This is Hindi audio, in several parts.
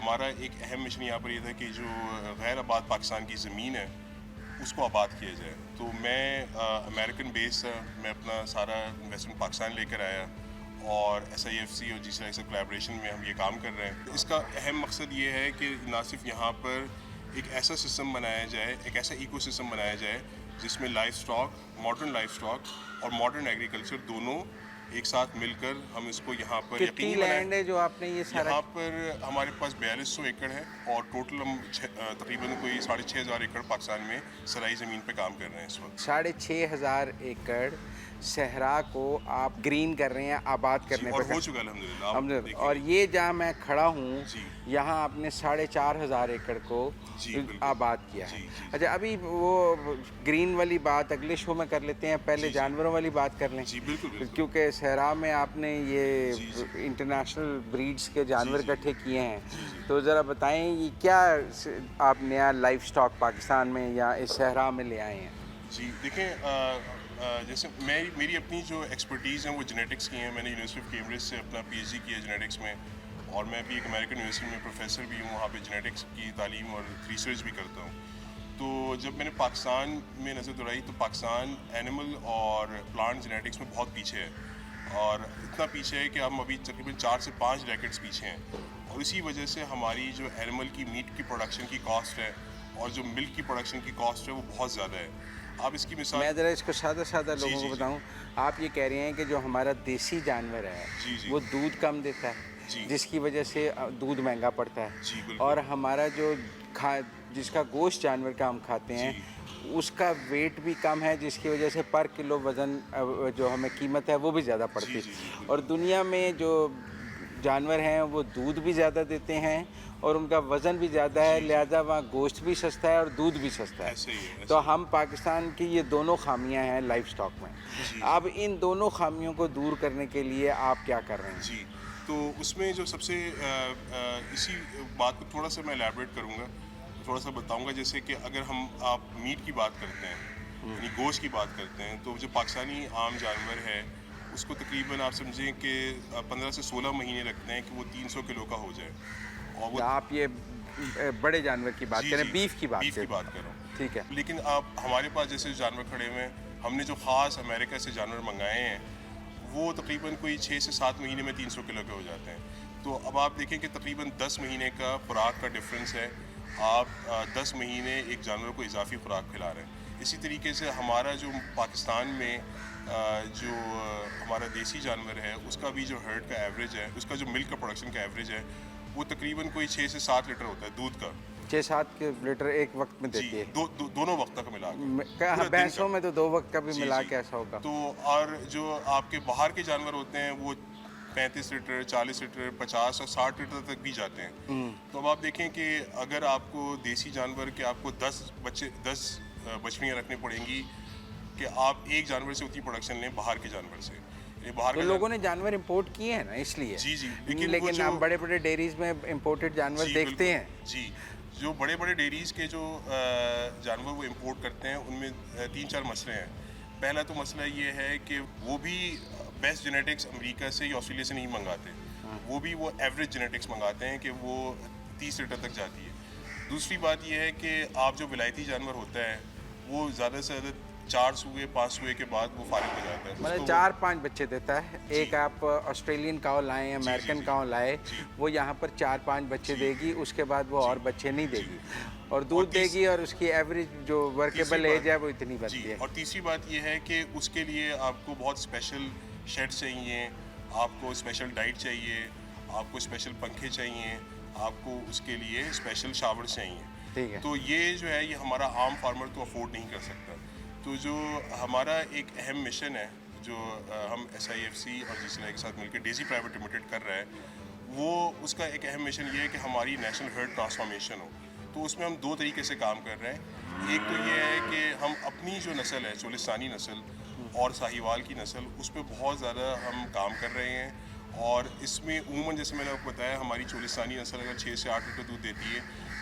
हमारा एक अहम मिशन यहाँ पर ये था कि जो गैर आबाद पाकिस्तान की ज़मीन है उसको आबाद किया जाए। तो मैं अमेरिकन बेस था, मैं अपना सारा इन्वेस्टमेंट पाकिस्तान लेकर आया और SIFC और GCI से कोलैबोरेशन में हम ये काम कर रहे हैं। इसका अहम मकसद ये है कि ना सिर्फ यहाँ पर एक ऐसा सिस्टम बनाया जाए, एक ऐसा इकोसिस्टम बनाया जाए जिसमें life stock, modern life stock और मॉडर्न एग्रीकल्चर दोनों एक साथ मिलकर हम इसको यहाँ पर कितनी लैंड है जो आपने ये सारा? यहाँ पर हमारे पास 4200 एकड़ है और टोटल हम तकरीबन कोई 6500 एकड़ पाकिस्तान में सराई ज़मीन पे काम कर रहे हैं इस वक्त। 6500 एकड़ सहरा को आप ग्रीन कर रहे हैं, आबाद करने और पर हो चुका है अल्हम्दुलिल्लाह। अल्हम्दुलिल्लाह। और ये जहाँ मैं खड़ा हूँ जी। यहाँ आपने 4500 एकड़ को जी, बिल्कुल। आबाद किया है। जी, जी। अच्छा, अभी वो ग्रीन वाली बात अगले शो में कर लेते हैं, पहले जी, जी। जानवरों वाली बात कर लें। जी, बिल्कुल, बिल्कुल। क्योंकि सहरा में आपने ये जी, जी। इंटरनेशनल ब्रीड्स के जानवर जी, जी। इकट्ठे किए हैं, जी, जी। तो ज़रा बताएं ये क्या आप नया लाइफ स्टॉक पाकिस्तान में या इस सहरा में ले आए हैं? जी देखें, जैसे मेरी अपनी जो एक्सपर्टीज़ हैं वो जेनेटिक्स की हैं। मैंने यूनिवर्सिटी ऑफ कैम्ब्रिज से अपना PhD किया जेनेटिक्स में और मैं भी एक अमेरिकन यूनिवर्सिटी में प्रोफेसर भी हूँ, वहाँ पे जेनेटिक्स की तालीम और रिसर्च भी करता हूँ। तो जब मैंने पाकिस्तान में नज़र दौड़ाई तो पाकिस्तान एनिमल और प्लांट जेनेटिक्स में बहुत पीछे है और इतना पीछे है कि हम अभी तकरीबन 4 से 5 डेकेड्स पीछे हैं और इसी वजह से हमारी जो एनिमल की मीट की प्रोडक्शन की कॉस्ट है और जो मिल्क की प्रोडक्शन की कॉस्ट है वो बहुत ज़्यादा है। आप इसकी मिसाल मैं ज़रा इसको सादा जी, लोगों जी, को जी। बताऊं, आप ये कह रहे हैं कि जो हमारा देसी जानवर है जी, जी। वो दूध कम देता है, जी। जिसकी वजह से दूध महंगा पड़ता है। जी, बिल्कुल। और हमारा जो जिसका गोश्त जानवर का हम खाते हैं उसका वेट भी कम है, जिसकी वजह से पर किलो वज़न जो हमें कीमत है वो भी ज़्यादा पड़ती जी, है। जी, जी, बिल्कुल। और दुनिया में जो जानवर हैं वो दूध भी ज़्यादा देते हैं और उनका वज़न भी ज़्यादा है, जी, जी। लिहाजा वहाँ गोश्त भी सस्ता है और दूध भी सस्ता है। ऐसे ही है, ऐसे तो ही है। हम पाकिस्तान की ये दोनों खामियां हैं लाइफ स्टॉक में। जी। अब इन दोनों खामियों को दूर करने के लिए आप क्या कर रहे हैं? जी, तो उसमें जो सबसे इसी बात को थोड़ा सा मैं एलैबोरेट करूँगा, थोड़ा सा बताऊँगा। जैसे कि अगर आप मीट की बात करते हैं, यानी गोश्त की बात करते हैं, तो जो पाकिस्तानी आम जानवर है उसको तकरीबन आप समझें कि 15 से 16 महीने लगते हैं कि वो 300 किलो का हो जाए। और वो आप ये बड़े जानवर की बात जी, करें, जी, बीफ की बात बीफ की करें। बात कर रहा हूँ। ठीक है। लेकिन आप हमारे पास जैसे जानवर खड़े हुए हैं, हमने जो ख़ास अमेरिका से जानवर मंगाए हैं वो तकरीबन कोई 6 से 7 महीने में 300 किलो के हो जाते हैं। तो अब आप देखें कि तकरीबन 10 महीने का खुराक का डिफरेंस है। आप 10 महीने एक जानवर को इजाफी खुराक खिला रहे हैं। इसी तरीके से हमारा जो पाकिस्तान में जो हमारा देसी जानवर है उसका भी जो हर्ड का एवरेज है, उसका जो मिल्क का प्रोडक्शन का एवरेज है वो तकरीबन कोई 6 से 7 लीटर होता है दूध का। 6-7 लीटर एक वक्त में जी, देती है। दोनों वक्त तक मिला के पूरे दिन भैंसों का। में तो 2 वक्त का भी जी, मिला जी। के ऐसा होगा। तो और जो आपके बाहर के जानवर होते हैं वो 35 लीटर, 40 लीटर, 50 और 60 लीटर तक भी जाते हैं। तो अब आप देखें कि अगर आपको देसी जानवर के आपको 10 बछड़ियाँ रखनी पड़ेंगी कि आप एक जानवर से उतनी प्रोडक्शन लें बाहर के जानवर से। ये बाहर तो का लोगों ने जानवर इंपोर्ट किए हैं ना, इसलिए। जी, जी। लेकिन हम बड़े बड़े डेयरीज में इंपोर्टेड जानवर जी, देखते बिल्कुल। हैं। जी, जो बड़े बड़े डेयरीज़ के जो जानवर वो इंपोर्ट करते हैं उनमें 3-4 मसले हैं। पहला तो मसला ये है कि वो भी बेस्ट जेनेटिक्स अमेरिका से या ऑस्ट्रेलिया से नहीं मंगाते। वो भी वो एवरेज जेनेटिक्स मंगाते हैं कि वो 30 लीटर तक जाती है। दूसरी बात ये है कि आप जो विलायती जानवर होता है वो ज़्यादा से ज़्यादा 4 सूए 5 सूए के बाद वो फारिग हो जाता है। मतलब उसको 4-5 बच्चे देता है। एक आप ऑस्ट्रेलियन काव लाएं, अमेरिकन जी। काव लाए, जी। वो यहाँ पर 4-5 बच्चे जी। देगी, उसके बाद वो और बच्चे नहीं देगी और दूध और देगी और उसकी एवरेज जो वर्केबल तीसरी एज है वो इतनी बनती जी, है। और तीसरी बात ये है कि उसके लिए आपको बहुत स्पेशल शेड चाहिए, आपको स्पेशल डाइट चाहिए, आपको स्पेशल पंखे चाहिए, आपको उसके लिए स्पेशल शावर चाहिए। ठीक है। तो ये जो है ये हमारा आम फार्मर तो अफोर्ड नहीं कर सकता। तो जो हमारा एक अहम मिशन है जो हम SIFC और GCI के साथ मिलकर डेजी प्राइवेट लिमिटेड कर रहा है, वो उसका एक अहम मिशन ये है कि हमारी नेशनल हर्ड ट्रांसफॉर्मेशन हो। तो उसमें हम 2 तरीके से काम कर रहे हैं। एक तो ये है कि हम अपनी जो नस्ल है चोलिस्तानी नस्ल और साहिवाल की नस्ल उस पर बहुत ज़्यादा हम काम कर रहे हैं और इसमें उमूमन जैसे मैंने आपको बताया हमारी चोलिस्तानी नस्ल अगर 6 से 8 लीटर दूध देती है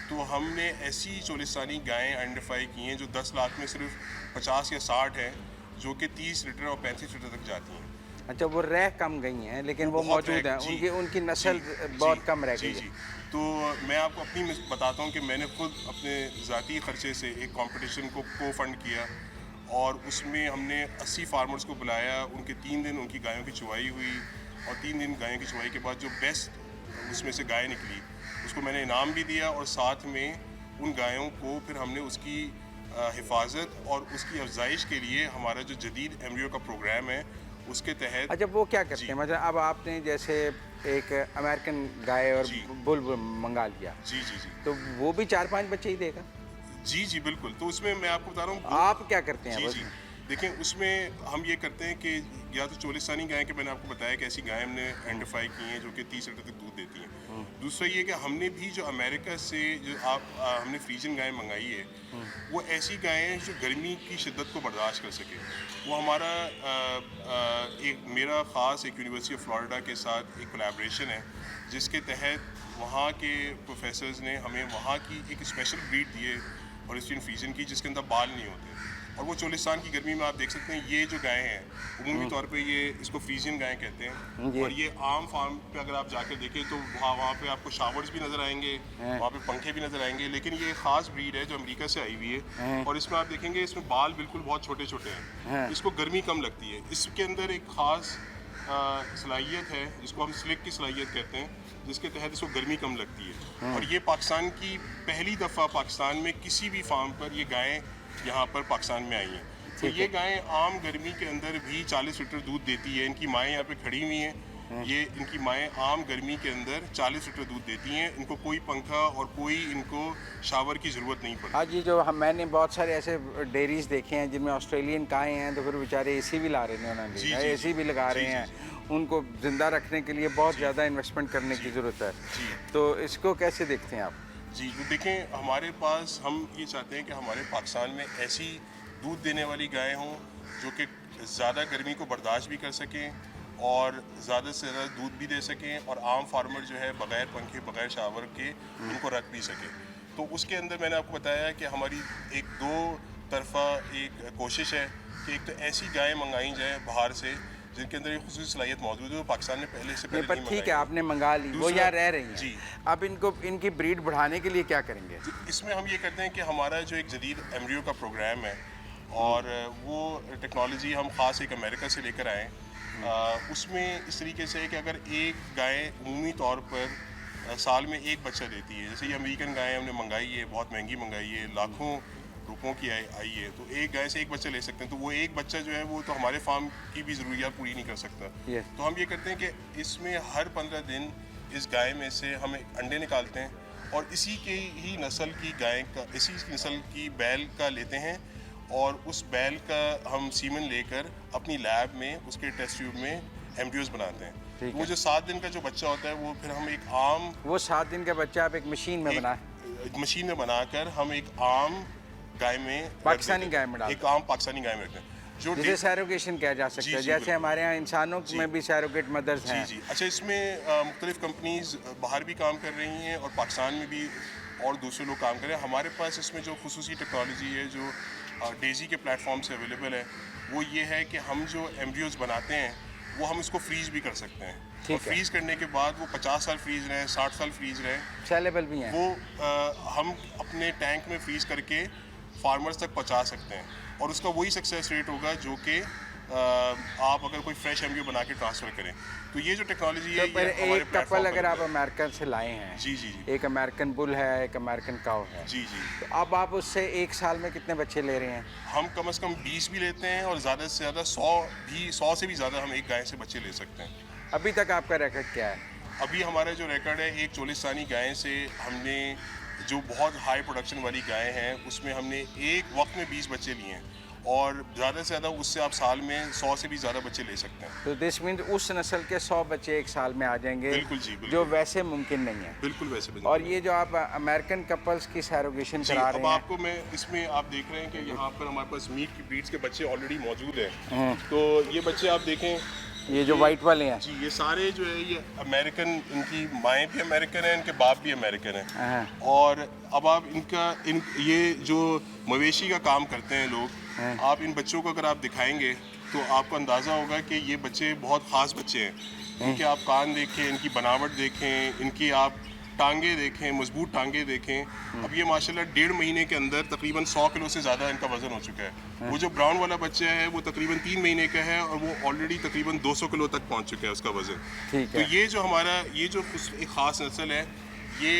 तो हमने ऐसी चोलिस्तानी गायें आइडेंटिफाई की हैं जो 10 लाख में सिर्फ 50 या 60 हैं जो कि 30 लीटर और 35 लीटर तक जाती हैं। अच्छा, वो रह कम गई हैं लेकिन वो बहुत मौजूद रह- हैं, जी, उनकी उनकी नस्ल बहुत कम रह जी गई है। जी। तो मैं आपको अपनी बताता हूँ कि मैंने खुद अपने ज़ाती खर्चे से एक कंपटीशन को फंड किया और उसमें हमने 80 फार्मर्स को बुलाया, उनके 3 दिन उनकी गायों की चुवाई हुई और 3 दिन गायों की चुवाई के बाद जो बेस्ट उसमें से गाय निकली उसको मैंने इनाम भी दिया और साथ में उन गायों को फिर हमने उसकी हिफाजत और उसकी अफजाइश के लिए हमारा जो जदीद एम्ब्रियो का प्रोग्राम है उसके तहत। अच्छा, वो क्या करते जी। हैं? मतलब अब आपने जैसे एक अमेरिकन गाय और जी। बुल मंगा लिया, जी जी जी तो वो भी 4-5 बच्चे ही देगा? जी जी बिल्कुल। तो उसमें मैं आपको बता रहा हूँ आप क्या करते हैं जी बस? जी देखें, उसमें हम ये करते हैं कि या तो चोलिस्तानी गाय के मैंने आपको बताया कि ऐसी गायें हमने आइडेंटिफाई की हैं जो कि 30 लीटर तक दूध देती हैं। दूसरा ये कि हमने भी जो अमेरिका से जो हमने फ्रीजन गायें मंगाई है वो ऐसी गायें हैं जो गर्मी की शिद्दत को बर्दाश्त कर सके। वो हमारा एक मेरा ख़ास एक यूनिवर्सिटी ऑफ फ्लोरिडा के साथ एक कोलैबोरेशन है जिसके तहत वहाँ के प्रोफेसर्स ने हमें वहाँ की एक स्पेशल ब्रीड दी है हॉलिस्टीन फ्रीजन की जिसके अंदर बाल नहीं होते। और वो चोलिस्तान की गर्मी में आप देख सकते हैं ये जो गायें हैं उमूमी तौर पे ये इसको फ्रीजियन गायें कहते हैं। जी। और ये आम फार्म पे अगर आप जाकर देखें तो वहाँ पे आपको शावर्स भी नज़र आएंगे, वहाँ पे पंखे भी नज़र आएंगे, लेकिन ये ख़ास ब्रीड है जो अमेरिका से आई हुई है और इसमें आप देखेंगे इसमें बाल बिल्कुल बहुत छोटे छोटे हैं, इसको गर्मी कम लगती है। इसके अंदर एक ख़ास सलाहियत है जिसको हम स्लिक की सलाहियत कहते हैं जिसके तहत इसको गर्मी कम लगती है। और ये पाकिस्तान की पहली दफ़ा पाकिस्तान में किसी भी फार्म पर ये गायें यहाँ पर पाकिस्तान में आई हैं। तो ये गायें आम गर्मी के अंदर भी 40 लीटर दूध देती है। इनकी माएँ यहाँ पे खड़ी हुई हैं, ये इनकी माएँ आम गर्मी के अंदर 40 लीटर दूध देती हैं। इनको कोई पंखा और कोई इनको शावर की ज़रूरत नहीं पड़ती। हाँ जी, जो मैंने बहुत सारे ऐसे डेयरीज देखे हैं जिनमें ऑस्ट्रेलियन गायें हैं, तो फिर बेचारे एसी भी ला रहे हैं, उन्होंने जी, लिया, जी, एसी भी लगा रहे जी, हैं। उनको ज़िंदा रखने के लिए बहुत ज़्यादा इन्वेस्टमेंट करने की ज़रूरत है। तो इसको कैसे देखते हैं आप? जी तो देखें, हमारे पास हम ये चाहते हैं कि हमारे पाकिस्तान में ऐसी दूध देने वाली गायें हों जो कि ज़्यादा गर्मी को बर्दाश्त भी कर सकें और ज़्यादा से ज़्यादा दूध भी दे सकें और आम फार्मर जो है बग़ैर पंखे बग़ैर शावर के उनको रख भी सके। तो उसके अंदर मैंने आपको बताया कि हमारी एक दो तरफा एक कोशिश है कि एक तो ऐसी गायें मंगाई जाए बाहर से जिनके अंदर ये खुसूसी सलाहियत मौजूद है, वो पाकिस्तान में पहले से नहीं, पहले पर नहीं ठीक है, मंगाई। आपने मंगा ली, वो दूसरा- यहाँ रह रही हैं। जी। अब इनको इनकी ब्रीड बढ़ाने के लिए क्या करेंगे? इसमें हम ये करते हैं कि हमारा जो एक जदीद एम्ब्रियो का प्रोग्राम है और वो टेक्नोलॉजी हम ख़ास एक अमेरिका से लेकर आए। उसमें इस तरीके से है कि अगर एक गाय उमूमी तौर पर साल में एक बच्चा देती है, जैसे ये अमेरिकन गाय हमने मंगाई है, बहुत महंगी मंगाई है, लाखों रुपयों की आई है, तो एक गाय से एक बच्चा ले सकते हैं। तो वो एक बच्चा जो है वो तो हमारे फार्म की भी ज़रूरियात पूरी नहीं कर सकता। Yes. तो हम ये करते हैं कि इसमें हर 15 दिन इस गाय में से हम अंडे निकालते हैं और इसी के ही नस्ल की गाय का, इसी नस्ल की बैल का लेते हैं और उस बैल का हम सीमन लेकर अपनी लैब में उसके टेस्ट ट्यूब में एम्ब्रियोज बनाते हैं। ठीक तो वो है। जो 7 दिन का जो बच्चा होता है वो फिर हम एक आम वो 7 दिन का बच्चा आप एक मशीन में बनाए, एक मशीन में बनाकर हम एक आम गाय में रख पाकिस्तानी देते गाय हैं। में डालते एक आम पाकिस्तानी गाय में रखते हैं जो जिसे सैरोगेशन किया जा सकता जी, है, जी, जैसे बिल्कुल। हमारे यहाँ इंसानों में भी सैरोगेट मदर्स जी हैं। जी। अच्छा, इसमें मुख्तलिफ कंपनीज बाहर भी काम कर रही हैं और पाकिस्तान में भी और दूसरे लोग काम कर रहे हैं। हमारे पास इसमें जो खुसूसी टेक्नोलॉजी है जो डेजी के प्लेटफॉर्म से अवेलेबल है वो ये है कि हम जो एम्ब्रियोज बनाते हैं वो हम इसको फ्रीज भी कर सकते हैं। ठीक और है। फ्रीज करने के बाद वो 50 साल फ्रीज रहें, 60 साल फ्रीज रहें, सेलेबल भी हैं। वो हम अपने टैंक में फ्रीज करके फार्मर्स तक पहुंचा सकते हैं और उसका वही सक्सेस रेट होगा जो कि आप अगर कोई फ्रेश एम्ब्रियो बना के ट्रांसफ़र करें। तो ये जो टेक्नोलॉजी है तो पर ये हमारे एक प्लेटफॉर्म कपल पर अगर आप उपलब्ध अमेरिका से लाए हैं, जी जी जी एक अमेरिकन बुल है, एक अमेरिकन काउ है, जी जी। तो अब आप उससे एक साल में कितने बच्चे ले रहे हैं? हम कम से कम 20 भी लेते हैं और ज़्यादा से ज़्यादा 100 से भी ज़्यादा हम एक गाय से बच्चे ले सकते हैं। अभी तक आपका रिकॉर्ड क्या है? अभी हमारा जो रिकॉर्ड है एक चोलिस्तानी गाय से हमने जो बहुत हाई प्रोडक्शन वाली गाय हैं उसमें हमने एक वक्त में 20 बच्चे लिए हैं और ज़्यादा से ज़्यादा उससे आप साल में 100 से भी ज़्यादा बच्चे ले सकते हैं। तो दिस मीन्स उस नस्ल के 100 बच्चे एक साल में आ जाएंगे, बिल्कुल जी, बिल्कुल। जो वैसे मुमकिन नहीं है। बिल्कुल वैसे भी और ये जो आप अमेरिकन कपल्स की सैरोगेशन जी। करा अब रहे हैं, आपको मैं इसमें आप देख रहे हैं कि यहाँ पर हमारे पास मीट की ब्रीड्स के बच्चे ऑलरेडी मौजूद हैं। हैं, तो ये बच्चे आप देखें, ये जो वाइट वाले हैं, जी ये सारे जो है ये अमेरिकन, इनकी माएँ भी अमेरिकन हैं, इनके बाप भी अमेरिकन हैं। हाँ, और अब आप ये जो मवेशी का काम करते हैं लोग, आप इन बच्चों को अगर आप दिखाएंगे तो आपको अंदाज़ा होगा कि ये बच्चे बहुत ख़ास बच्चे हैं। इनके आप कान देखें, इनकी बनावट देखें, इनकी आप टांगे देखें, मजबूत टांगे देखें। अब ये माशाल्लाह 1.5 महीने के अंदर तकरीबन 100 किलो से ज़्यादा इनका वज़न हो चुका है। वो जो ब्राउन वाला बच्चा है वो तकरीबन 3 महीने का है और वो ऑलरेडी तकरीबन 200 किलो तक पहुंच चुका है उसका वज़न। ठीक तो है। ये जो हमारा ये जो एक ख़ास नस्ल है, ये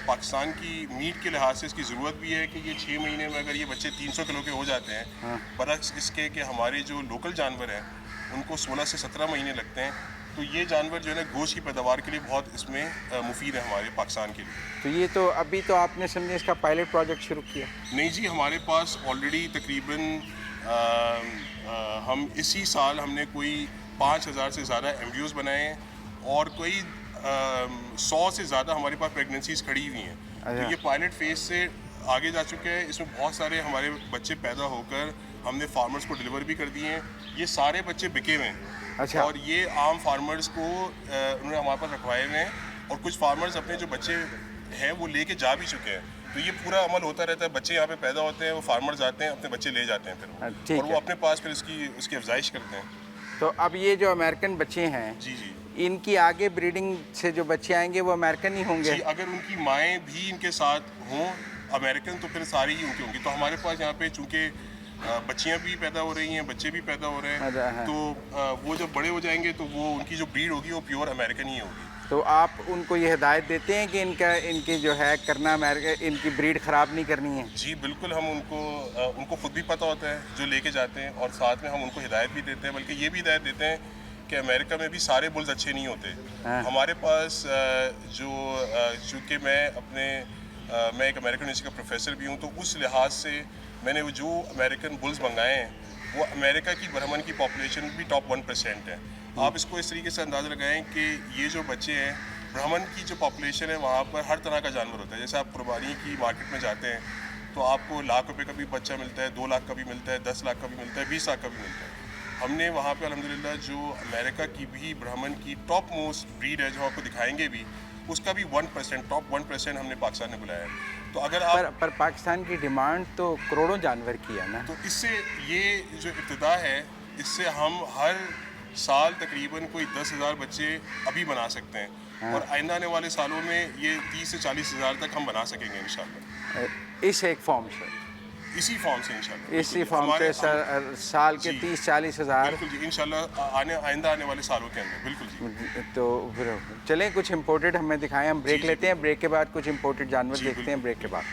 पाकिस्तान की मीट के लिहाज से इसकी ज़रूरत भी है कि ये 6 महीने में अगर ये बच्चे 300 किलो के हो जाते हैं, बरक्स इसके कि हमारे जो लोकल जानवर हैं उनको 16 से 17 महीने लगते हैं। तो ये जानवर जो है ना गोश्त की पैदावार के लिए बहुत इसमें मुफीद है हमारे पाकिस्तान के लिए। तो ये तो अभी तो आपने समझे इसका पायलट प्रोजेक्ट शुरू किया? नहीं जी, हमारे पास ऑलरेडी तकरीबन हम इसी साल हमने कोई 5,000 से ज़्यादा एम्ब्रियोज़ बनाए हैं और कोई 100 से ज़्यादा हमारे पास प्रेगनेंसीज खड़ी हुई हैं। तो ये पायलट फेज से आगे जा चुके हैं। इसमें बहुत सारे हमारे बच्चे पैदा होकर हमने फार्मर्स को डिलीवर भी कर दिए हैं। ये सारे बच्चे बिके हुए हैं। अच्छा। और ये आम फार्मर्स को उन्होंने हमारे पास रखवाए हुए हैं और कुछ फार्मर्स अपने जो बच्चे हैं वो लेके जा भी चुके हैं। तो ये पूरा अमल होता रहता है। बच्चे यहाँ पे पैदा होते हैं, वो फार्मर्स आते हैं, अपने बच्चे ले जाते हैं फिर ठीक और वो अपने पास फिर उसकी अफजाइश करते हैं। तो अब ये जो अमेरिकन बच्चे हैं, जी जी इनकी आगे ब्रीडिंग से जो बच्चे आएंगे वो अमेरिकन ही होंगे? जी, अगर उनकी माएँ भी इनके साथ हों अमेरिकन तो फिर सारी ही उनकी होंगी। तो हमारे पास यहाँ पे चूँकि बच्चियाँ भी पैदा हो रही हैं, बच्चे भी पैदा हो रहे हैं, तो वो जब बड़े हो जाएंगे तो वो उनकी जो ब्रीड होगी वो प्योर अमेरिकन ही होगी। तो आप उनको ये हिदायत देते हैं कि इनकी जो है करना अमेरिका, इनकी ब्रीड ख़राब नहीं करनी है? जी बिल्कुल, हम उनको खुद भी पता होता है जो लेके जाते हैं और साथ में हम उनको हिदायत भी देते हैं, बल्कि ये भी हिदायत देते हैं कि अमेरिका में भी सारे बुल्स अच्छे नहीं होते। हमारे पास चूँकि मैं एक अमेरिकन यूनिवर्सिटी का प्रोफेसर भी हूँ, तो उस लिहाज से मैंने जो अमेरिकन बुल्स मंगाए हैं वो अमेरिका की ब्राह्मण की पॉपुलेशन भी टॉप 1% है। आप इसको इस तरीके से अंदाज़ा लगाएं कि ये जो बच्चे हैं, ब्राह्मण की जो पॉपुलेशन है वहाँ पर हर तरह का जानवर होता है। जैसे आप कुर्बानी की मार्केट में जाते हैं तो आपको लाख रुपए का भी बच्चा मिलता है, 2 लाख का भी मिलता है, 10 लाख का भी मिलता है, 20 लाख का भी मिलता है। हमने वहाँ पे अल्हम्दुलिल्लाह जो अमेरिका की भी ब्राह्मण की टॉप मोस्ट ब्रीड है जो आपको दिखाएंगे भी, उसका भी 1% टॉप 1% हमने पाकिस्तान ने बुलाया है। तो अगर आप पर पाकिस्तान की डिमांड तो करोड़ों जानवर की है ना? तो इससे ये जो इब्तिदा है, इससे हम हर साल तकरीबन कोई 10,000 बच्चे अभी बना सकते हैं और आइंदा आने वाले सालों में ये 30 से 40,000 तक हम बना सकेंगे इंशाल्लाह। इस एक फॉर्म से? इसी फॉर्म से इंशाल्लाह। इसी फॉर्म से साल के 30-40 हज़ार? बिल्कुल जी, इंशाल्लाह आइंदा आने वाले सालों के अंदर। बिल्कुल जी। तो फिर चलें कुछ इम्पोर्टेड हमें दिखाएं, हम ब्रेक लेते हैं, ब्रेक के बाद कुछ इम्पोर्टेड जानवर देखते हैं, ब्रेक के बाद।